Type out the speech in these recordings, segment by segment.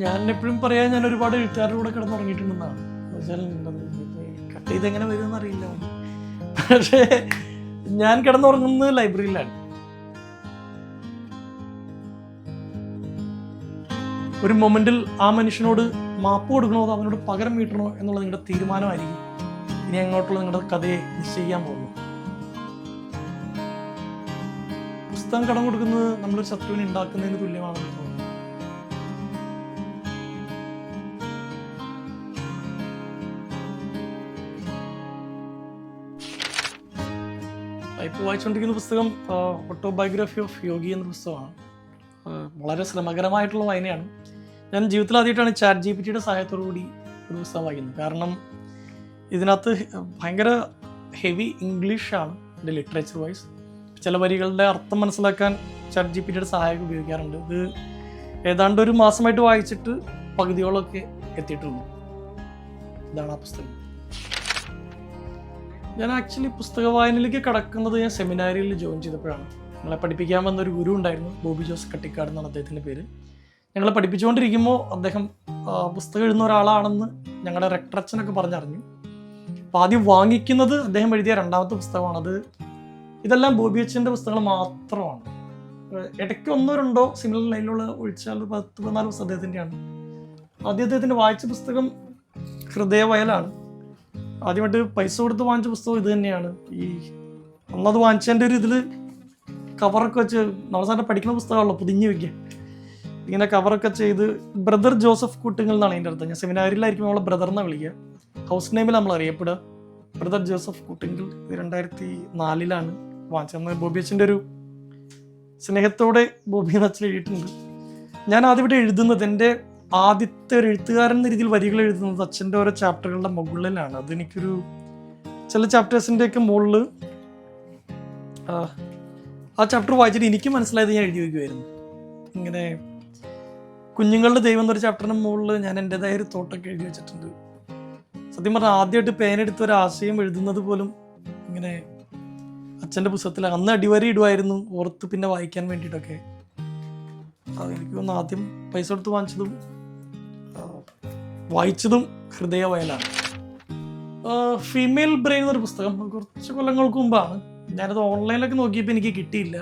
ഞാൻ എപ്പോഴും പറയാൻ ഞാൻ ഒരുപാട് എഴുത്തുകാരുടെ കൂടെ കിടന്നുറങ്ങിയിട്ടുണ്ടെന്നാണ്. കട്ട് ചെയ്ത് എങ്ങനെ വരുമെന്ന് അറിയില്ല. പക്ഷേ ഞാൻ കിടന്നുറങ്ങുന്നത് ലൈബ്രറിയിലാണ്. ഒരു മൊമെന്റിൽ ആ മനുഷ്യനോട് മാപ്പ് കൊടുക്കണോ അതോ അവനോട് പകരം വീട്ടണോ എന്നുള്ള നിങ്ങളുടെ തീരുമാനമായിരിക്കും ഇനി അങ്ങോട്ടുള്ള നിങ്ങളുടെ കഥയെ നിശ്ചയിക്കാൻ പോകുന്നു. പുസ്തകം കടം കൊടുക്കുന്നത് നമ്മളൊരു ശത്രുവിനെ ഉണ്ടാക്കുന്നതിന് തുല്യമാണെന്ന് തോന്നുന്നു. ഇപ്പോൾ വായിച്ചുകൊണ്ടിരിക്കുന്ന പുസ്തകം ഓട്ടോബയോഗ്രഫി ഓഫ് യോഗി എന്ന പുസ്തകമാണ്. വളരെ ശ്രമകരമായിട്ടുള്ള വായനയാണ്. ഞാൻ ജീവിതത്തിൽ ആദ്യമായിട്ടാണ് ചാറ്റ് ജിപിടിയുടെ സഹായത്തോടു കൂടി ഒരു പുസ്തകം വായിക്കുന്നത്. കാരണം ഇതിനകത്ത് ഭയങ്കര ഹെവി ഇംഗ്ലീഷാണ് എൻ്റെ ലിറ്ററേച്ചർ വൈസ്. ചില വരികളുടെ അർത്ഥം മനസ്സിലാക്കാൻ ചാറ്റ് ജിപിടിയുടെ സഹായം ഉപയോഗിക്കാറുണ്ട്. ഇത് ഏതാണ്ട് ഒരു മാസമായിട്ട് വായിച്ചിട്ട് പകുതിയോളമൊക്കെ എത്തിയിട്ടുള്ളൂ. ഇതാണ് ആ പുസ്തകം. ഞാൻ ആക്ച്വലി പുസ്തക വായനയിലേക്ക് കടക്കുന്നത് ഞാൻ സെമിനാരിയിൽ ജോയിൻ ചെയ്തപ്പോഴാണ്. ഞങ്ങളെ പഠിപ്പിക്കാൻ വന്നൊരു ഗുരു ഉണ്ടായിരുന്നു, ബോബി ജോസ് കട്ടിക്കാട് എന്നാണ് അദ്ദേഹത്തിൻ്റെ പേര്. ഞങ്ങളെ പഠിപ്പിച്ചുകൊണ്ടിരിക്കുമ്പോൾ അദ്ദേഹം പുസ്തകം എഴുതുന്ന ഒരാളാണെന്ന് ഞങ്ങളുടെ റെക്ടറച്ചനൊക്കെ പറഞ്ഞറിഞ്ഞു. അപ്പോൾ ആദ്യം വാങ്ങിക്കുന്നത് അദ്ദേഹം എഴുതിയ രണ്ടാമത്തെ പുസ്തകമാണത്. ഇതെല്ലാം ബോബി അച്ഛൻ്റെ പുസ്തകങ്ങൾ മാത്രമാണ്. ഇടയ്ക്ക് ഒന്നോ രണ്ടോ സിമിലർ ലൈനിലുള്ള ഒഴിച്ചാൽ 10-14 പുസ്തകം അദ്ദേഹത്തിൻ്റെയാണ്. ആദ്യം അദ്ദേഹത്തിൻ്റെ വായിച്ച പുസ്തകം ഹൃദയവയലാണ്. ആദ്യമായിട്ട് പൈസ കൊടുത്ത് വാങ്ങിച്ച പുസ്തകം ഇത് തന്നെയാണ്. ഈ അന്നത് വാങ്ങിച്ചതിൻ്റെ ഒരു ഇതിൽ കവറൊക്കെ വെച്ച് നമ്മളെ പഠിക്കുന്ന പുസ്തകമാണല്ലോ പൊതിഞ്ഞ് വയ്ക്കുക. ഇങ്ങനെ കവറൊക്കെ ചെയ്ത് ബ്രദർ ജോസഫ് കൂട്ടുങ്ങൾ എന്നാണ് അതിൻ്റെ അർത്ഥം. ഞാൻ സെമിനാരിലായിരിക്കും നമ്മളെ ബ്രദർ എന്നാണ് വിളിക്കുക. ഹൗസ് നെയിമിൽ നമ്മൾ അറിയപ്പെടുക ബ്രദർ ജോസഫ് കൂട്ടുങ്കിൽ. ഇത് 2004 വാങ്ങിച്ചത്. ബോബി അച്ഛൻ്റെ ഒരു സ്നേഹത്തോടെ ബോബി എന്ന് അച്ഛൻ എഴുതിയിട്ടുണ്ട്. ഞാൻ ആദ്യമായിട്ട് എഴുതുന്നത് എൻ്റെ ആദ്യത്തെ ഒരു എഴുത്തുകാരൻ എന്ന രീതിയിൽ വരികൾ എഴുതുന്നത് അച്ഛൻ്റെ ഓരോ ചാപ്റ്ററുകളുടെ മുകളിലാണ്. അതെനിക്കൊരു ചില ചാപ്റ്റേഴ്സിൻ്റെയൊക്കെ മുകളിൽ ആ ചാപ്റ്റർ വായിച്ചിട്ട് എനിക്ക് മനസ്സിലായത് ഞാൻ എഴുതി വയ്ക്കുമായിരുന്നു. ഇങ്ങനെ കുഞ്ഞുങ്ങളുടെ ദൈവം എന്നൊരു ചാപ്റ്ററിന് മുകളിൽ ഞാൻ എൻ്റെതായ ഒരു തോട്ടൊക്കെ എഴുതി വെച്ചിട്ടുണ്ട്. സത്യം പറഞ്ഞാൽ ആദ്യമായിട്ട് പേനെടുത്ത് ഒരു ആശയം എഴുതുന്നത് പോലും ഇങ്ങനെ അച്ഛൻ്റെ പുസ്തകത്തിൽ അന്ന് അടിവരി ഇടുമായിരുന്നു ഓർത്ത് പിന്നെ വായിക്കാൻ വേണ്ടിയിട്ടൊക്കെ. അതെനിക്ക് തോന്നുന്നു ആദ്യം പൈസ കൊടുത്ത് വാങ്ങിച്ചതും വായിച്ചതും ഹൃദയവയലാണ്. ഫീമെയിൽ ബ്രെയിൻ എന്നൊരു പുസ്തകം കുറച്ച് കൊല്ലങ്ങൾക്ക് മുമ്പാണ്. ഞാനത് ഓൺലൈനിലൊക്കെ നോക്കിയപ്പോൾ എനിക്ക് കിട്ടിയില്ല.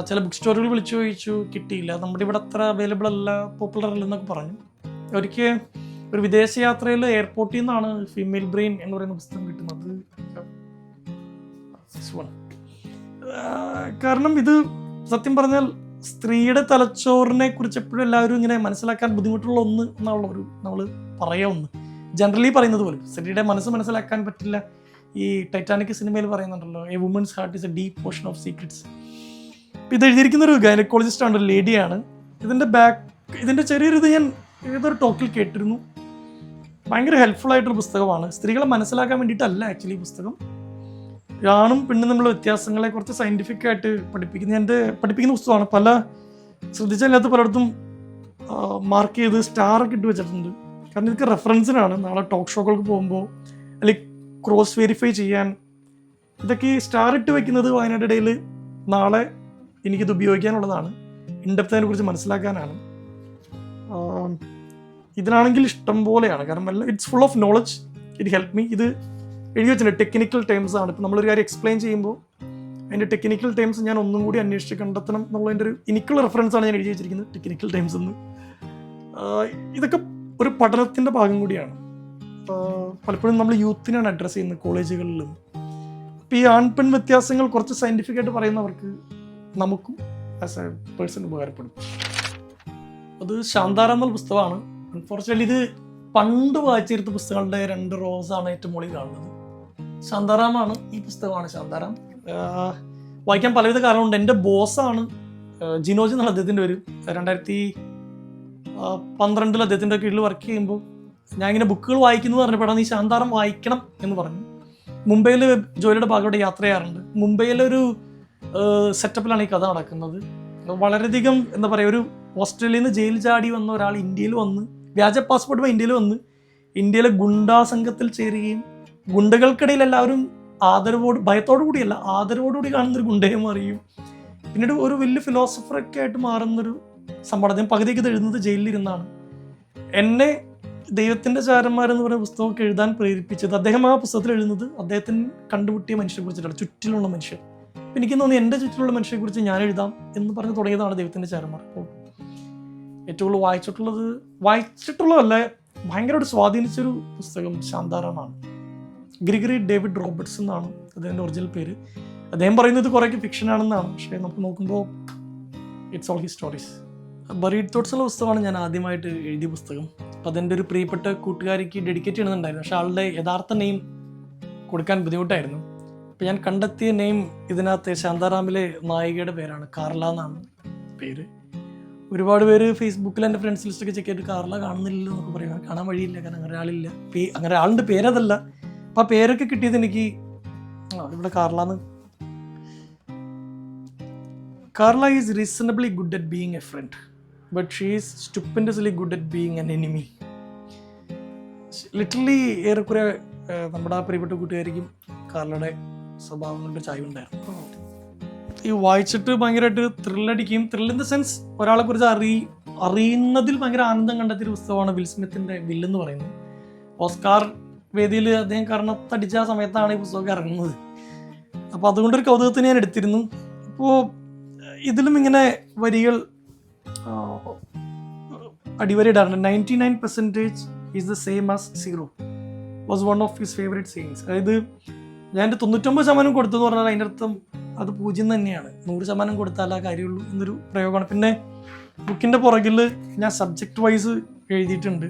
ചില ബുക്ക് സ്റ്റോറുകൾ വിളിച്ചു ചോദിച്ചു, കിട്ടിയില്ല. നമ്മുടെ ഇവിടെ അത്ര അവൈലബിൾ അല്ല, പോപ്പുലർ അല്ലെന്നൊക്കെ പറഞ്ഞു. ഒരിക്കൽ ഒരു വിദേശ യാത്രയിൽ എയർപോർട്ടിൽ നിന്നാണ് ഫീമെയിൽ ബ്രെയിൻ എന്ന് പറയുന്ന പുസ്തകം കിട്ടുന്നത്. കാരണം ഇത് സത്യം പറഞ്ഞാൽ സ്ത്രീയുടെ തലച്ചോറിനെ കുറിച്ച് എപ്പോഴും എല്ലാവരും ഇങ്ങനെ മനസ്സിലാക്കാൻ ബുദ്ധിമുട്ടുള്ള ഒന്ന് എന്നുള്ള നമ്മൾ പറയാം. ഒന്ന് ജനറലി പറയുന്നത് പോലും സ്ത്രീയുടെ മനസ്സ് മനസ്സിലാക്കാൻ പറ്റില്ല. ഈ ടൈറ്റാനിക് സിനിമയിൽ പറയുന്നുണ്ടല്ലോ, a woman's heart is a deep portion of secrets. ഇത് എഴുതിയിരിക്കുന്ന ഒരു ഗൈനക്കോളജിസ്റ്റ് ആണ്, ഒരു ലേഡിയാണ്. ഇതിൻ്റെ ചെറിയൊരു ഇത് ഞാൻ ഏതൊരു ടോക്കിൽ കേട്ടിരുന്നു. ഭയങ്കര ഹെൽപ്ഫുൾ ആയിട്ടൊരു പുസ്തകമാണ്. സ്ത്രീകളെ മനസ്സിലാക്കാൻ വേണ്ടിയിട്ടല്ല ആക്ച്വലി ഈ പുസ്തകം. ആണും പെണ്ണും തമ്മിലുള്ള വ്യത്യാസങ്ങളെ കുറച്ച് സയൻറ്റിഫിക് ആയിട്ട് പഠിപ്പിക്കുന്ന പുസ്തകമാണ്. പല ശ്രദ്ധിച്ചതിനകത്ത് പലയിടത്തും മാർക്ക് ചെയ്ത് സ്റ്റാറൊക്കെ ഇട്ട് വെച്ചിട്ടുണ്ട്. കാരണം ഇതൊക്കെ റെഫറൻസിനാണ്. നാളെ ടോക്ക് ഷോകൾക്ക് പോകുമ്പോൾ അല്ലെങ്കിൽ ക്രോസ് വെരിഫൈ ചെയ്യാൻ ഇതൊക്കെ ഈ സ്റ്റാർ ഇട്ട് വെക്കുന്നത് വായനയുടെ ഇടയിൽ നാളെ എനിക്കിത് ഉപയോഗിക്കാനുള്ളതാണ്. ഇൻഡെപ്ത് അതിനെക്കുറിച്ച് മനസ്സിലാക്കാനാണ്. ഇതിനാണെങ്കിൽ ഇഷ്ടം പോലെയാണ്. കാരണം it's full of knowledge. It help me. ഇത് എഴുതി വെച്ചിട്ടുണ്ട് ടെക്നിക്കൽ ടേംസ് ആണ്. ഇപ്പം നമ്മളൊരു കാര്യം എക്സ്പ്ലെയിൻ ചെയ്യുമ്പോൾ അതിൻ്റെ ടെക്നിക്കൽ ടേംസ് ഞാൻ ഒന്നും കൂടി അന്വേഷിച്ച് കണ്ടെത്തണം എന്നുള്ളതിൻ്റെ ഒരു എനിക്കുള്ള റെഫറൻസാണ് ഞാൻ എഴുതി വെച്ചിരിക്കുന്നത്, ടെക്നിക്കൽ ടേംസ് എന്ന്. ഇതൊക്കെ ഒരു പഠനത്തിൻ്റെ ഭാഗം കൂടിയാണ്. പലപ്പോഴും നമ്മൾ യൂത്തിനാണ് അഡ്രസ്സ് ചെയ്യുന്നത് കോളേജുകളിലും. അപ്പോൾ ഈ ആൺപെൺ വ്യത്യാസങ്ങൾ കുറച്ച് സയൻറ്റിഫിക് ആയിട്ട് പറയുന്നവർക്ക് നമുക്കും ആസ് എ പേഴ്സൺ ഉപകാരപ്പെടും. അത് ശാന്താറാം എന്നുള്ള പുസ്തകമാണ്. അൺഫോർച്യുനേറ്റ്ലി ഇത് പണ്ട് വായിച്ചിരുന്ന പുസ്തകങ്ങളുടെ 2 റോസാണ് ഏറ്റവും മുകളിൽ കാണുന്നത്. ശാന്താറാമാണ് ഈ പുസ്തകമാണ്. ശാന്താറാം വായിക്കാൻ പലവിധ കാരണമുണ്ട്. എൻ്റെ ബോസാണ് ജിനോജ് എന്നുള്ള അദ്ദേഹത്തിൻ്റെ ഒരു 2012 അദ്ദേഹത്തിൻ്റെ കീഴിൽ വർക്ക് ചെയ്യുമ്പോൾ ഞാൻ ഇങ്ങനെ ബുക്കുകൾ വായിക്കുന്നത് പറഞ്ഞപ്പോഴാണ് ഈ ശാന്താറാം വായിക്കണം എന്ന് പറഞ്ഞു. മുംബൈയിൽ ജോലിയുടെ ഭാഗമായിട്ട് യാത്ര ചെയ്യാറുണ്ട്. മുംബൈയിലൊരു സെറ്റപ്പിലാണ് ഈ കഥ നടക്കുന്നത്. വളരെയധികം എന്താ പറയുക, ഒരു ഓസ്ട്രേലിയയിൽ നിന്ന് ജയിൽ ചാടി വന്ന ഒരാൾ ഇന്ത്യയിൽ വന്ന് വ്യാജ പാസ്പോർട്ട് ഇന്ത്യയിൽ വന്ന് ഇന്ത്യയിലെ ഗുണ്ടാ സംഘത്തിൽ ചേരുകയും ഗുണ്ടകൾക്കിടയിൽ എല്ലാവരും ഭയത്തോടു കൂടിയല്ല ആദരവോടുകൂടി കാണുന്നൊരു ഗുണ്ടയെ മാറിയും പിന്നീട് ഒരു വലിയ ഫിലോസഫറൊക്കെ ആയിട്ട് മാറുന്നൊരു സംഭവം. അദ്ദേഹം പകുതിയൊക്കെ ഇത് എഴുതുന്നത് ജയിലിലിരുന്നാണ്. എന്നെ ദൈവത്തിൻ്റെ ചാരന്മാരെന്ന് പറയുന്ന പുസ്തകമൊക്കെ എഴുതാൻ പ്രേരിപ്പിച്ചത്, അദ്ദേഹം ആ പുസ്തകത്തിൽ എഴുതുന്നത് അദ്ദേഹത്തിന് കണ്ടുമുട്ടിയ മനുഷ്യരെ കുറിച്ചിട്ടാണ്, ചുറ്റിലുള്ള മനുഷ്യർ. അപ്പം എനിക്ക് തോന്നി എൻ്റെ ചുറ്റിലുള്ള മനുഷ്യരെക്കുറിച്ച് ഞാൻ എഴുതാം എന്ന് പറഞ്ഞ് തുടങ്ങിയതാണ് ദൈവത്തിൻ്റെ ചാരന്മാർ. അപ്പോൾ ഏറ്റവും കൂടുതൽ വായിച്ചിട്ടുള്ളതല്ല, ഭയങ്കരമായിട്ട് സ്വാധീനിച്ചൊരു പുസ്തകം ശാന്താറാമാണ്. ഗ്രിഗറി ഡേവിഡ് റോബർട്ട്സ് എന്നാണ് അതിൻ്റെ ഒറിജിനൽ പേര്. അദ്ദേഹം പറയുന്നത് കുറേയൊക്കെ ഫിക്ഷൻ ആണെന്നാണ്, പക്ഷേ നമുക്ക് നോക്കുമ്പോൾ it's all histories. Buried thoughts ഉള്ള പുസ്തകമാണ് ഞാൻ ആദ്യമായിട്ട് എഴുതിയ പുസ്തകം. അപ്പോൾ അതെൻ്റെ ഒരു പ്രിയപ്പെട്ട കൂട്ടുകാരിക്ക് ഡെഡിക്കേറ്റ് ചെയ്യുന്നുണ്ടായിരുന്നു, പക്ഷേ ആളുടെ യഥാർത്ഥ നെയിം കൊടുക്കാൻ ബുദ്ധിമുട്ടായിരുന്നു. അപ്പോൾ ഞാൻ കണ്ടെത്തിയ നെയിം ഇതിനകത്ത് ശാന്താറാമിലെ നായികയുടെ പേരാണ്, കാർല എന്നാണ് പേര്. ഒരുപാട് പേര് ഫേസ്ബുക്കിൽ എൻ്റെ ഫ്രണ്ട്സ് ലിസ്റ്റൊക്കെ ചെക്ക് ചെയ്തിട്ട് കാർല കാണുന്നില്ലല്ലോ എന്നൊക്കെ പറയും. കാണാൻ വഴിയില്ല, കാരണം അങ്ങനെ ആളില്ല, അങ്ങനെ ആളുടെ പേരതല്ല. അപ്പോൾ ആ പേരൊക്കെ കിട്ടിയത് എനിക്ക് ഇവിടെ Karla is reasonably good at being a friend, but she is stupendously good at being an enemy. Literally ഏറെക്കുറെ നമ്മുടെ ആ പ്രിയപ്പെട്ട കൂട്ടുകാരിക്കും കാർലയുടെ സ്വഭാവങ്ങളുടെ ചായവുണ്ടായിരുന്നു. ഈ വായിച്ചിട്ട് ഭയങ്കരമായിട്ട് ത്രില്ലടിക്കും. ത്രിൽ ഇൻ ദ സെൻസ് ഒരാളെ കുറിച്ച് അറിയുന്നതിൽ ഭയങ്കര ആനന്ദം കണ്ടെത്തിയൊരു പുസ്തകമാണ് വിൽ സ്മിത്തിൻ്റെ വില്ലെന്ന് പറയുന്നത്. ഓസ്കാർ വേദിയിൽ അദ്ദേഹം കർണത്തടിച്ച ആ സമയത്താണ് ഈ പുസ്തകം ഇറങ്ങുന്നത്. അപ്പോൾ അതുകൊണ്ടൊരു കൗതുകത്തിന് ഞാൻ എടുത്തിരുന്നു. അപ്പോൾ ഇതിലും ഇങ്ങനെ വരികൾ അടിവരയിടാറുണ്ട്. 99% is the same as 0 was one of his favourite sayings. അതായത് ഞാൻ എൻ്റെ 99% കൊടുത്തെന്ന് പറഞ്ഞാൽ അതിൻ്റെ അർത്ഥം അത് 0 തന്നെയാണ്. 100% കൊടുത്താൽ ആ കാര്യമുള്ളൂ എന്നൊരു പ്രയോഗമാണ്. പിന്നെ ബുക്കിൻ്റെ പുറകിൽ ഞാൻ സബ്ജക്റ്റ് വൈസ് എഴുതിയിട്ടുണ്ട്.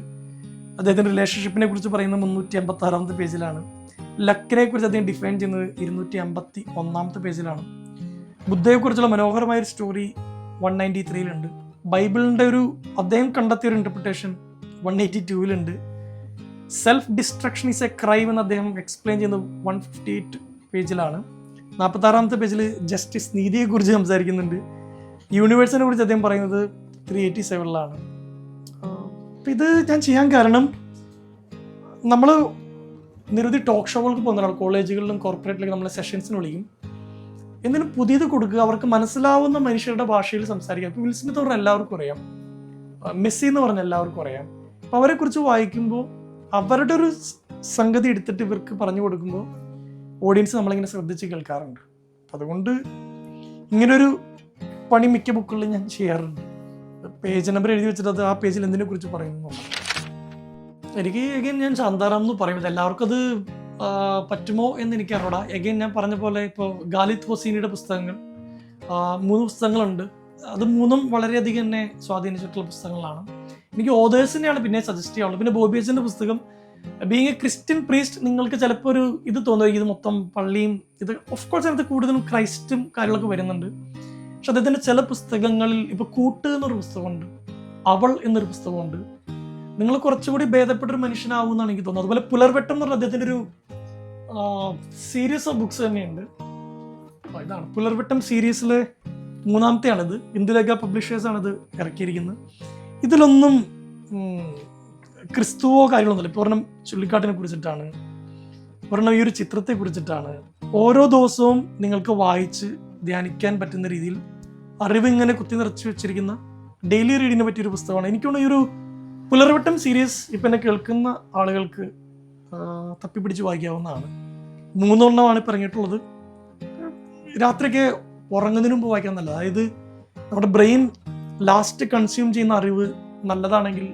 അദ്ദേഹത്തിൻ്റെ റിലേഷൻഷിപ്പിനെ കുറിച്ച് പറയുന്നത് 356 പേജിലാണ്. ലക്കിനെ കുറിച്ച് അദ്ദേഹം ഡിഫൈൻ ചെയ്യുന്നത് 251 പേജിലാണ്. ബുദ്ധയെക്കുറിച്ചുള്ള മനോഹരമായൊരു സ്റ്റോറി 193 ബൈബിളിൻ്റെ അദ്ദേഹം കണ്ടെത്തിയൊരു interpretation 182 self destruction is a crime എന്ന് അദ്ദേഹം എക്സ്പ്ലെയിൻ ചെയ്യുന്നത് 158 പേജിലാണ്. 46 പേജിൽ ജസ്റ്റിസ്, നീതിയെക്കുറിച്ച് സംസാരിക്കുന്നുണ്ട്. യൂണിവേഴ്സിനെ കുറിച്ച് അദ്ദേഹം പറയുന്നത് 387 അപ്പം ഇത് ഞാൻ ചെയ്യാൻ കാരണം, നമ്മൾ നിരവധി ടോക്ക് ഷോകൾക്ക് പോകുന്ന ഒരാൾ, കോളേജുകളിലും കോർപ്പറേറ്റിലൊക്കെ നമ്മളെ സെഷൻസിന് വിളിക്കും. എന്തിനും പുതിയത് കൊടുക്കുക, അവർക്ക് മനസ്സിലാവുന്ന മനുഷ്യരുടെ ഭാഷയിൽ സംസാരിക്കുക. ഇപ്പോൾ വിൽ സ്മിത്ത് പറഞ്ഞാൽ എല്ലാവർക്കും അറിയാം, മെസ്സി എന്ന് പറഞ്ഞാൽ എല്ലാവർക്കും അറിയാം. അപ്പോൾ അവരെക്കുറിച്ച് വായിക്കുമ്പോൾ അവരുടെ ഒരു സംഗതി എടുത്തിട്ട് ഇവർക്ക് പറഞ്ഞു കൊടുക്കുമ്പോൾ ഓഡിയൻസ് നമ്മളിങ്ങനെ ശ്രദ്ധിച്ച് കേൾക്കാറുണ്ട്. അതുകൊണ്ട് ഇങ്ങനൊരു പണി മിക്ക ബുക്കുകളിലും ഞാൻ ചെയ്യാറുണ്ട്. പേജ് നമ്പർ എഴുതി വെച്ചിട്ട് അത് ആ പേജിൽ എന്തിനെ കുറിച്ച് പറയുന്നു. എനിക്ക് എഗെയിൻ ഞാൻ ശാന്താറാം എന്ന് പറയുന്നത് എല്ലാവർക്കും അത് പറ്റുമോ എന്ന് എനിക്ക് അറിയാം. എഗെയിൻ ഞാൻ പറഞ്ഞ പോലെ ഇപ്പോൾ ഗാലിദ് ഹൊസൈനിയുടെ പുസ്തകങ്ങൾ 3 പുസ്തകങ്ങളുണ്ട്. അത് 3ഉം വളരെയധികം എന്നെ സ്വാധീനിച്ചിട്ടുള്ള പുസ്തകങ്ങളാണ്. എനിക്ക് ഓതേഴ്സിനെയാണ് പിന്നെ സജസ്റ്റ് ചെയ്യാറുള്ളത്. പിന്നെ ബോബി അച്ഛൻ്റെ പുസ്തകം ബീങ് എ ക്രിസ്ത്യൻ പ്രീസ്റ്റ്, നിങ്ങൾക്ക് ചിലപ്പോൾ ഒരു ഇത് തോന്നുമായിരിക്കും, ഇത് മൊത്തം പള്ളിയും ഇത് ഓഫ്കോഴ്സ് അതിനകത്ത് കൂടുതലും ക്രൈസ്റ്റും കാര്യങ്ങളൊക്കെ വരുന്നുണ്ട്. പക്ഷെ അദ്ദേഹത്തിൻ്റെ ചില പുസ്തകങ്ങളിൽ ഇപ്പോൾ കൂട്ട് എന്നൊരു പുസ്തകമുണ്ട്, അവൾ എന്നൊരു പുസ്തകമുണ്ട്. നിങ്ങൾ കുറച്ചുകൂടി ഭേദപ്പെട്ടൊരു മനുഷ്യനാവും എന്നാണ് എനിക്ക് തോന്നുന്നത്. അതുപോലെ പുലർവെട്ടം എന്ന് പറഞ്ഞാൽ അദ്ദേഹത്തിൻ്റെ ഒരു സീരീസ് ഓഫ് ബുക്സ് തന്നെയുണ്ട്. ഇതാണ് പുലർവെട്ടം സീരീസിലെ 3ാമത്തെയാണിത്. ഇന്ദുലേഖ പബ്ലിഷേഴ്സാണിത് ഇറക്കിയിരിക്കുന്നത്. ഇതിലൊന്നും ക്രിസ്തുവോ കാര്യങ്ങളൊന്നുമില്ല. ഇപ്പോൾ ഒരെണ്ണം ചുള്ളിക്കാട്ടിനെ കുറിച്ചിട്ടാണ്, ഒരെണ്ണം ഈ ഒരു ചിത്രത്തെ കുറിച്ചിട്ടാണ്. ഓരോ ദിവസവും നിങ്ങൾക്ക് വായിച്ച് ധ്യാനിക്കാൻ പറ്റുന്ന രീതിയിൽ അറിവ് ഇങ്ങനെ കുത്തി നിറച്ച് വെച്ചിരിക്കുന്ന ഡെയിലി റീഡിങ്ങിനെ പറ്റിയൊരു പുസ്തകമാണ്. എനിക്കൊന്ന് ഈ ഒരു പുലർവട്ടം സീരീസ് ഇപ്പം എന്നെ കേൾക്കുന്ന ആളുകൾക്ക് തപ്പിപ്പിടിച്ച് വായിക്കാവുന്നതാണ്. 3 എണ്ണമാണ് ഇപ്പം ഇറങ്ങിയിട്ടുള്ളത്. രാത്രിയൊക്കെ ഉറങ്ങുന്നതിന് മുമ്പ് വായിക്കാൻ നല്ലത്. അതായത് നമ്മുടെ ബ്രെയിൻ ലാസ്റ്റ് കൺസ്യൂം ചെയ്യുന്ന അറിവ് നല്ലതാണെങ്കിൽ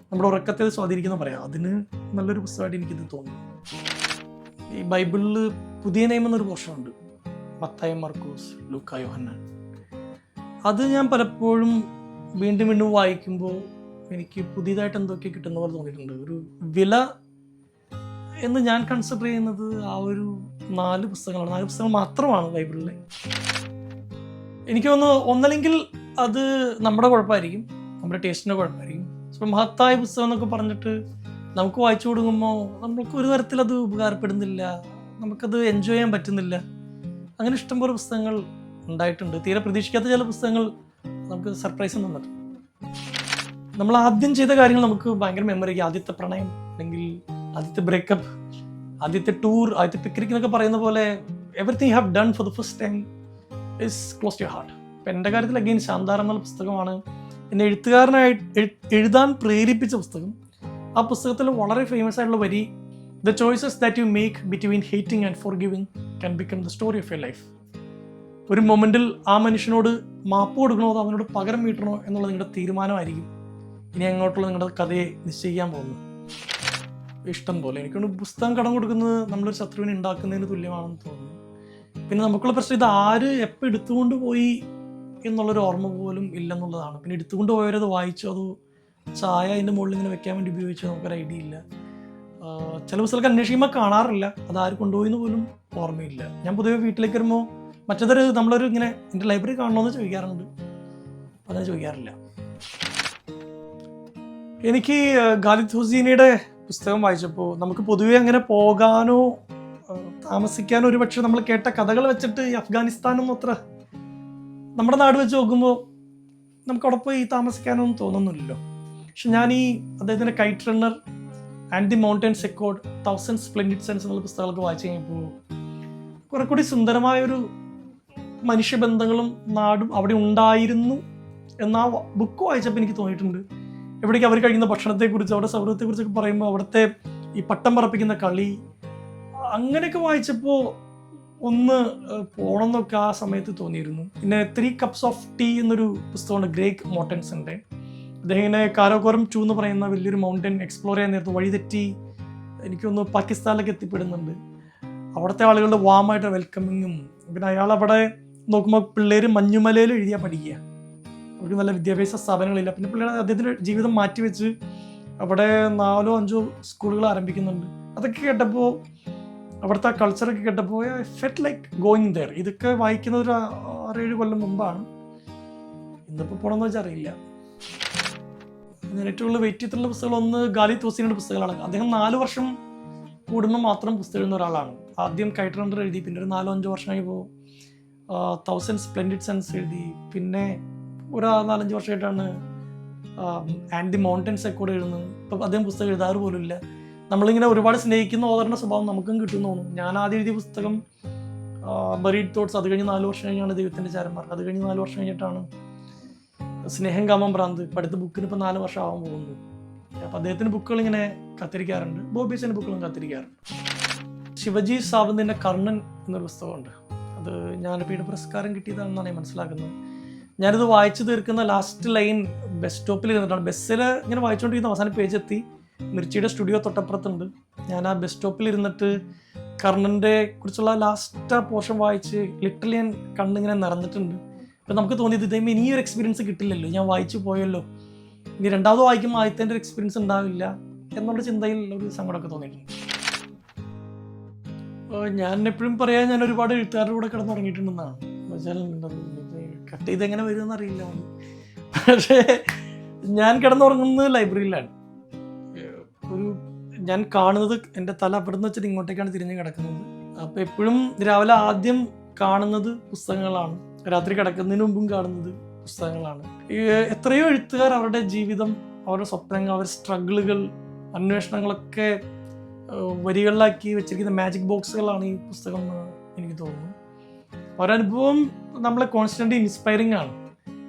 നമ്മുടെ ഉറക്കത്തെ സ്വാധീനിക്കുന്ന പറയാം. അതിന് നല്ലൊരു പുസ്തകമായിട്ട് എനിക്കിത് തോന്നുന്നു. ഈ ബൈബിളിൽ പുതിയ നിയമം എന്നൊരു പോർഷനുണ്ട്, മത്തായി, മാർക്കോസ്, ലൂക്ക, യോഹന്നാൻ. അത് ഞാൻ പലപ്പോഴും വീണ്ടും വീണ്ടും വായിക്കുമ്പോൾ എനിക്ക് പുതിയതായിട്ട് എന്തൊക്കെ കിട്ടുന്ന പോലെ തോന്നിയിട്ടുണ്ട്. ഒരു വില എന്ന് ഞാൻ കൺസിഡർ ചെയ്യുന്നത് ആ ഒരു 4 പുസ്തകങ്ങളാണ്. 4 പുസ്തകങ്ങൾ മാത്രമാണ് ബൈബിളിലെ. എനിക്ക് തോന്നുന്നു ഒന്നല്ലെങ്കിൽ അത് നമ്മുടെ കുഴപ്പമായിരിക്കും, നമ്മുടെ ടേസ്റ്റിൻ്റെ കുഴപ്പമായിരിക്കും. ഇപ്പം മഹത്തായ പുസ്തകം എന്നൊക്കെ പറഞ്ഞിട്ട് നമുക്ക് വായിച്ചു കൊടുക്കുമ്പോൾ നമുക്ക് ഒരു തരത്തിലത് ഉപകാരപ്പെടുന്നില്ല, നമുക്കത് എൻജോയ് ചെയ്യാൻ പറ്റുന്നില്ല. അങ്ങനെ ഇഷ്ടംപോലെ പുസ്തകങ്ങൾ ഉണ്ടായിട്ടുണ്ട്. തീരെ പ്രതീക്ഷിക്കാത്ത ചില പുസ്തകങ്ങൾ നമുക്ക് സർപ്രൈസ് തന്നിട്ടുണ്ട്. നമ്മൾ ആദ്യം ചെയ്ത കാര്യങ്ങൾ നമുക്ക് ഭയങ്കര മെമ്മറിക്ക്, ആദ്യത്തെ പ്രണയം അല്ലെങ്കിൽ ആദ്യത്തെ ബ്രേക്കപ്പ്, ആദ്യത്തെ ടൂർ, ആദ്യത്തെ പിക്നിക് എന്നൊക്കെ പറയുന്ന പോലെ everything you have done for the first time is close to your heart. ഇപ്പം എൻ്റെ കാര്യത്തിൽ അഗെയിൻ ശാന്താറാം എന്നുള്ള പുസ്തകമാണ് എന്നെ എഴുതാൻ പ്രേരിപ്പിച്ച പുസ്തകം. ആ പുസ്തകത്തിൽ വളരെ ഫേമസ് ആയിട്ടുള്ള വരി, the choices that you make between hating and forgiving can become the story of your life. ഒരു മൊമെൻറ്റിൽ ആ മനുഷ്യനോട് മാപ്പ് കൊടുക്കണോ അതോ അവനോട് പകരം വീട്ടണോ എന്നുള്ളത് നിങ്ങളുടെ തീരുമാനമായിരിക്കും ഇനി അങ്ങോട്ടുള്ള നിങ്ങളുടെ കഥയെ നിശ്ചയിക്കാൻ പോകുന്നു. ഇഷ്ടം പോലെ എനിക്കൊന്ന് പുസ്തകം കടം കൊടുക്കുന്നത് നമ്മളൊരു ശത്രുവിനെ ഉണ്ടാക്കുന്നതിന് തുല്യമാണെന്ന് തോന്നുന്നു. പിന്നെ നമുക്കുള്ള പ്രശ്നം ഇത് ആര് എപ്പോൾ എടുത്തുകൊണ്ട് പോയി എന്നുള്ളൊരു ഓർമ്മ പോലും ഇല്ലെന്നുള്ളതാണ്. പിന്നെ എടുത്തുകൊണ്ട് പോയവരത് വായിച്ചോ അതോ ചായ അതിൻ്റെ മുകളിൽ ഇങ്ങനെ വെക്കാൻ വേണ്ടി ഉപയോഗിച്ചോ നമുക്കൊരു ഐഡിയ ഇല്ല. ചില പുസ്തകമൊക്കെ അന്വേഷിക്കുമ്പോൾ കാണാറില്ല, അതാര് കൊണ്ടുപോയിന്ന് പോലും ഓർമ്മയില്ല. ഞാൻ പൊതുവെ വീട്ടിലേക്ക് വരുമ്പോൾ മറ്റേതൊരു നമ്മളൊരു ഇങ്ങനെ എൻ്റെ ലൈബ്രറി കാണണമെന്ന് ചോദിക്കാറുണ്ട്, അതങ്ങനെ ചോദിക്കാറില്ല. എനിക്ക് ഖാലിദ് ഹുസൈനിയുടെ പുസ്തകം വായിച്ചപ്പോൾ നമുക്ക് പൊതുവെ അങ്ങനെ പോകാനോ താമസിക്കാനോ ഒരു പക്ഷേ നമ്മൾ കേട്ട കഥകൾ വെച്ചിട്ട് ഈ അഫ്ഗാനിസ്ഥാനൊന്നും അത്ര നമ്മുടെ നാട് വെച്ച് നോക്കുമ്പോൾ നമുക്ക് അവിടെ പോയി താമസിക്കാനൊന്നും തോന്നുന്നില്ലല്ലോ. പക്ഷെ ഞാൻ ഈ അദ്ദേഹത്തിൻ്റെ kite runner and the mountains എക്കോർഡ്, 1000 സ്പ്ലെൻഡിഡ് സൺസ് എന്നുള്ള പുസ്തകങ്ങളൊക്കെ വായിച്ചു കഴിഞ്ഞപ്പോൾ കുറെ കൂടി സുന്ദരമായൊരു മനുഷ്യബന്ധങ്ങളും നാടും അവിടെ ഉണ്ടായിരുന്നു എന്നാ ബുക്ക് വായിച്ചപ്പോൾ എനിക്ക് തോന്നിയിട്ടുണ്ട്. എവിടേക്ക് അവർ കഴിക്കുന്ന ഭക്ഷണത്തെക്കുറിച്ച് അവരുടെ സൗഹൃദത്തെക്കുറിച്ചൊക്കെ പറയുമ്പോൾ അവിടുത്തെ ഈ പട്ടം പറപ്പിക്കുന്ന കളി അങ്ങനെയൊക്കെ വായിച്ചപ്പോൾ ഒന്ന് പോകണം എന്നൊക്കെ ആ സമയത്ത് തോന്നിയിരുന്നു. പിന്നെ 3 കപ്സ് ഓഫ് ടീ എന്നൊരു പുസ്തകമുണ്ട് ഗ്രേഗ് മോർട്ടൻസന്റെ. അദ്ദേഹം ഇങ്ങനെ കാരാകോറം 2 എന്ന് പറയുന്ന വലിയൊരു മൗണ്ടൻ എക്സ്പ്ലോർ ചെയ്യാൻ നേരത്ത് വഴിതെറ്റി എനിക്കൊന്ന് പാകിസ്ഥാനിലേക്ക് എത്തിപ്പെടുന്നുണ്ട്. അവിടുത്തെ ആളുകളുടെ വാമായിട്ട് വെൽക്കമിങ്ങും പിന്നെ അയാൾ അവിടെ നോക്കുമ്പോൾ പിള്ളേർ മഞ്ഞുമലയിൽ എഴുതിയാൽ പഠിക്കുക, അവർക്ക് നല്ല വിദ്യാഭ്യാസ സ്ഥാപനങ്ങളില്ല. പിന്നെ പിള്ളേർ അദ്ദേഹത്തിൻ്റെ ജീവിതം മാറ്റിവെച്ച് അവിടെ 4 or 5 സ്കൂളുകൾ ആരംഭിക്കുന്നുണ്ട്. അതൊക്കെ കേട്ടപ്പോൾ അവിടുത്തെ ആ കൾച്ചറൊക്കെ കേട്ടപ്പോൾ I felt like going there. ഇതൊക്കെ വായിക്കുന്നത് ഒരു 6-7 കൊല്ലം മുമ്പാണ്. ഇന്നിപ്പോൾ പോകണമെന്ന് വെച്ചാൽ അറിയില്ല. ഞാൻ ഏറ്റവും കൂടുതൽ വെയിറ്റ് ചെയ്തിട്ടുള്ള പുസ്തകങ്ങൾ ഒന്ന് ഖാലിദ് ഹുസൈനിയുടെ പുസ്തകങ്ങളാണ്. അദ്ദേഹം 4 വർഷം കൂടുമ്പോൾ മാത്രം പുസ്തകം എഴുതുന്ന ഒരാളാണ്. ആദ്യം കൈറ്റ് റണ്ണർ എഴുതി, പിന്നെ ഒരു 4-5 വർഷം കഴിയുമ്പോൾ 1000 സ്പ്ലെൻഡിഡ് സൺസ് എഴുതി, പിന്നെ ഒരു 4-5 വർഷമായിട്ടാണ് ആൻഡ് ദി മൗണ്ടൻസ് എക്കോർഡ് എഴുതുന്നത്. ഇപ്പം അദ്ദേഹം പുസ്തകം എഴുതാറ് പോലും ഇല്ല. നമ്മളിങ്ങനെ ഒരുപാട് സ്നേഹിക്കുന്ന ഓദറിൻ്റെ സ്വഭാവം നമുക്കും കിട്ടുമെന്ന് തോന്നുന്നു. ഞാൻ ആദ്യം എഴുതിയ പുസ്തകം ബറീഡ് തോട്ട്സ്, അത് കഴിഞ്ഞ് 4 വർഷം കഴിഞ്ഞാണ് ദൈവത്തിൻ്റെ ചാരന്മാർ, അത് കഴിഞ്ഞ് 4 വർഷം കഴിഞ്ഞിട്ടാണ് സ്നേഹം കാമം ഭ്രാന്ത്. ഇപ്പം അടുത്ത ബുക്കിന് ഇപ്പോൾ 4 വർഷം ആവാൻ പോകുന്നു. അപ്പം അദ്ദേഹത്തിൻ്റെ ബുക്കുകൾ ഇങ്ങനെ കത്തിരിക്കാറുണ്ട്, ബോബീസിൻ്റെ ബുക്കുകളും കത്തിരിക്കാറുണ്ട്. ശിവജി സാവന്തിൻ്റെ കർണൻ എന്നൊരു പുസ്തകമുണ്ട്. അത് ജ്ഞാനപീഠ പുരസ്കാരം കിട്ടിയതാണെന്നാണ് ഞാൻ മനസ്സിലാക്കുന്നത്. ഞാനിത് വായിച്ചു തീർക്കുന്ന ലാസ്റ്റ് ലൈൻ ബസ് സ്റ്റോപ്പിൽ ഇരുന്നിട്ടാണ്. ബസ്സിൽ ഇങ്ങനെ വായിച്ചുകൊണ്ടിരിക്കുന്ന അവസാന പേജ് എത്തി, മിർച്ചിയുടെ സ്റ്റുഡിയോ തൊട്ടപ്പുറത്തുണ്ട്. ഞാൻ ആ ബസ് സ്റ്റോപ്പിൽ ഇരുന്നിട്ട് കർണൻ്റെ കുറിച്ചുള്ള ലാസ്റ്റ് പോർഷൻ വായിച്ച് ലിറ്ററലി ഞാൻ കണ്ണിങ്ങനെ നിറഞ്ഞിട്ടുണ്ട്. അപ്പം നമുക്ക് തോന്നിയത് ഇതേ ഇനിയൊരു എക്സ്പീരിയൻസ് കിട്ടില്ലല്ലോ, ഞാൻ വായിച്ചു പോയല്ലോ, ഇനി രണ്ടാമത് വായിക്കുമ്പോൾ ആദ്യത്തെ ഒരു എക്സ്പീരിയൻസ് ഉണ്ടാവില്ല എന്നുള്ള ചിന്തയിൽ ഒരു സങ്കടമൊക്കെ തോന്നിയിട്ടുണ്ട്. ഞാൻ എപ്പോഴും പറയാൻ ഞാൻ ഒരുപാട് എഴുത്തുകാരുടെ കൂടെ കിടന്നുറങ്ങിയിട്ടുണ്ടെന്നാണ്. എന്നുവെച്ചാൽ കട്ട് ചെയ്ത് എങ്ങനെ വരുമെന്ന് അറിയില്ല. പക്ഷേ ഞാൻ കിടന്നുറങ്ങുന്നത് ലൈബ്രറിയിലാണ്. ഞാൻ കാണുന്നത് എൻ്റെ തല അവിടെ നിന്ന് വെച്ചിട്ട് ഇങ്ങോട്ടേക്കാണ് തിരിഞ്ഞ് കിടക്കുന്നത്. അപ്പോൾ എപ്പോഴും രാവിലെ ആദ്യം കാണുന്നത് പുസ്തകങ്ങളാണ്, രാത്രി കിടക്കുന്നതിന് മുമ്പും കാണുന്നത് പുസ്തകങ്ങളാണ്. എത്രയോ എഴുത്തുകാർ അവരുടെ ജീവിതം, അവരുടെ സ്വപ്നങ്ങൾ, അവരുടെ സ്ട്രഗിളുകൾ, അന്വേഷണങ്ങളൊക്കെ വരികളിലാക്കി വെച്ചിരിക്കുന്ന മാജിക് ബോക്സുകളാണ് ഈ പുസ്തകം എന്ന് എനിക്ക് തോന്നുന്നു. ഒരനുഭവം നമ്മളെ കോൺസ്റ്റൻ്റ് ഇൻസ്പയറിംഗ് ആണ്.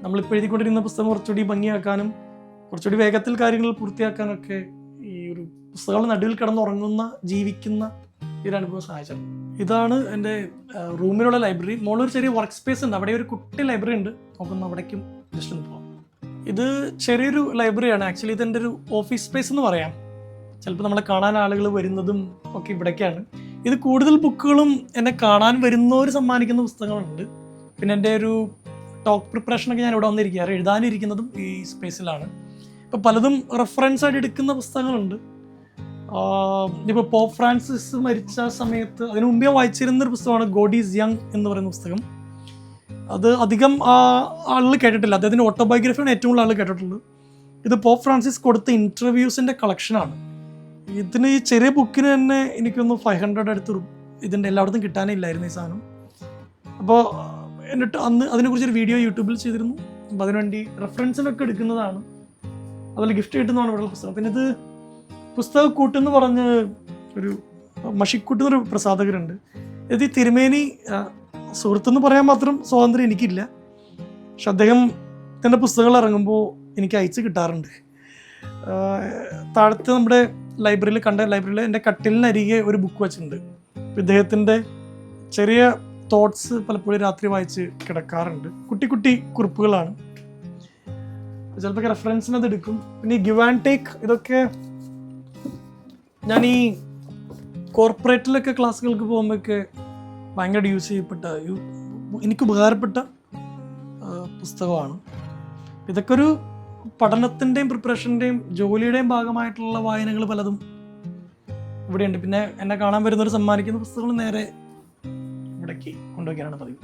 നമ്മളിപ്പോൾ എഴുതിക്കൊണ്ടിരിക്കുന്ന പുസ്തകം കുറച്ചുകൂടി ഭംഗിയാക്കാനും കുറച്ചുകൂടി വേഗത്തിൽ കാര്യങ്ങൾ പൂർത്തിയാക്കാനൊക്കെ ഈ ഒരു പുസ്തകങ്ങൾ നടുവിൽ കിടന്നുറങ്ങുന്ന ജീവിക്കുന്ന ഈ ഒരു അനുഭവം സഹായിച്ചിട്ടുണ്ട്. ഇതാണ് എൻ്റെ റൂമിലുള്ള ലൈബ്രറി. മുകളിലൊരു ചെറിയ വർക്ക് സ്പേസ് ഉണ്ട്, അവിടെ ഒരു കുട്ടി ലൈബ്രറി ഉണ്ട്. നമുക്കൊന്ന് അവിടേക്കും ജസ്റ്റ് ഒന്ന് പോകാം. ഇത് ചെറിയൊരു ലൈബ്രറിയാണ്. ആക്ച്വലി ഇതെൻ്റെ ഒരു ഓഫീസ് സ്പേസ് എന്ന് പറയാം. ചിലപ്പോൾ നമ്മളെ കാണാൻ ആളുകൾ വരുന്നതും ഒക്കെ ഇവിടേക്കാണ്. ഇത് കൂടുതൽ ബുക്കുകളും എന്നെ കാണാൻ വരുന്നവർ സമ്മാനിക്കുന്ന പുസ്തകങ്ങളുണ്ട്. പിന്നെ എൻ്റെ ഒരു ടോക്ക് പ്രിപ്പറേഷനൊക്കെ ഞാൻ ഇവിടെ വന്നിരിക്കാറ്, എഴുതാനിരിക്കുന്നതും ഈ സ്പേസിലാണ്. ഇപ്പോൾ പലതും റെഫറൻസ് ആയിട്ട് എടുക്കുന്ന പുസ്തകങ്ങളുണ്ട്. ഇപ്പോൾ പോപ്പ് ഫ്രാൻസിസ് മരിച്ച സമയത്ത് അതിനു മുമ്പേ വായിച്ചിരുന്നൊരു പുസ്തകമാണ് ഗോഡ് ഈസ് യങ് എന്ന് പറയുന്ന പുസ്തകം. അത് അധികം ആളുകൾ കേട്ടിട്ടില്ല. അദ്ദേഹത്തിൻ്റെ ഓട്ടോബയോഗ്രഫിയാണ് ഏറ്റവും കൂടുതൽ ആളുകൾ കേട്ടിട്ടുള്ളത്. ഇത് പോപ്പ് ഫ്രാൻസിസ് കൊടുത്ത ഇൻ്റർവ്യൂസിൻ്റെ കളക്ഷനാണ്. ഇതിന് ഈ ചെറിയ ബുക്കിന് തന്നെ എനിക്കൊന്ന് 500 അടുത്ത് ഇതിൻ്റെ എല്ലായിടത്തും കിട്ടാനേ ഇല്ലായിരുന്നു ഈ സാധനം. അപ്പോൾ എന്നിട്ട് അന്ന് അതിനെക്കുറിച്ചൊരു വീഡിയോ യൂട്യൂബിൽ ചെയ്തിരുന്നു. അപ്പോൾ അതിനുവേണ്ടി റെഫറൻസിനൊക്കെ എടുക്കുന്നതാണ്. അതുപോലെ ഗിഫ്റ്റ് കിട്ടുന്നതാണ് ഇവിടെ പുസ്തകം. പിന്നെ ഇത് പുസ്തകക്കൂട്ടെന്ന് പറഞ്ഞ് ഒരു മഷിക്കൂട്ടെന്നൊരു പ്രസാധകരുണ്ട്. ഇത് ഈ തിരുമേനി സുഹൃത്തെന്ന് പറയാൻ മാത്രം സ്വാതന്ത്ര്യം എനിക്കില്ല. പക്ഷെ അദ്ദേഹം തൻ്റെ പുസ്തകങ്ങൾ ഇറങ്ങുമ്പോൾ എനിക്ക് അയച്ച് കിട്ടാറുണ്ട്. താഴത്ത് നമ്മുടെ ലൈബ്രറിയിൽ എൻ്റെ കട്ടിലിനരികെ ഒരു ബുക്ക് വെച്ചിട്ടുണ്ട്. ഇദ്ദേഹത്തിൻ്റെ ചെറിയ തോട്ട്സ് പലപ്പോഴും രാത്രി വായിച്ച് കിടക്കാറുണ്ട്. കുട്ടി കുട്ടി കുറിപ്പുകളാണ്. ചിലപ്പോൾ റെഫറൻസിന് അത് എടുക്കും. പിന്നെ ഈ ഗിവ് ആൻഡ് ടേക്ക്, ഇതൊക്കെ ഞാൻ ഈ കോർപ്പറേറ്റിലൊക്കെ ക്ലാസ്സുകൾക്ക് പോകുമ്പോഴൊക്കെ ഭയങ്കര യൂസ് ചെയ്യപ്പെട്ട എനിക്ക് ഉപകാരപ്പെട്ട പുസ്തകമാണ്. ഇതൊക്കെ ഒരു പഠനത്തിൻ്റെയും പ്രിപ്പറേഷൻ്റെയും ജോലിയുടെയും ഭാഗമായിട്ടുള്ള വായനകൾ പലതും ഇവിടെയുണ്ട്. പിന്നെ എന്നെ കാണാൻ വരുന്നവർ സമ്മാനിക്കുന്ന പുസ്തകങ്ങൾ നേരെ ഇവിടേക്ക് കൊണ്ടുവയ്ക്കാനാണ് പതിവ്.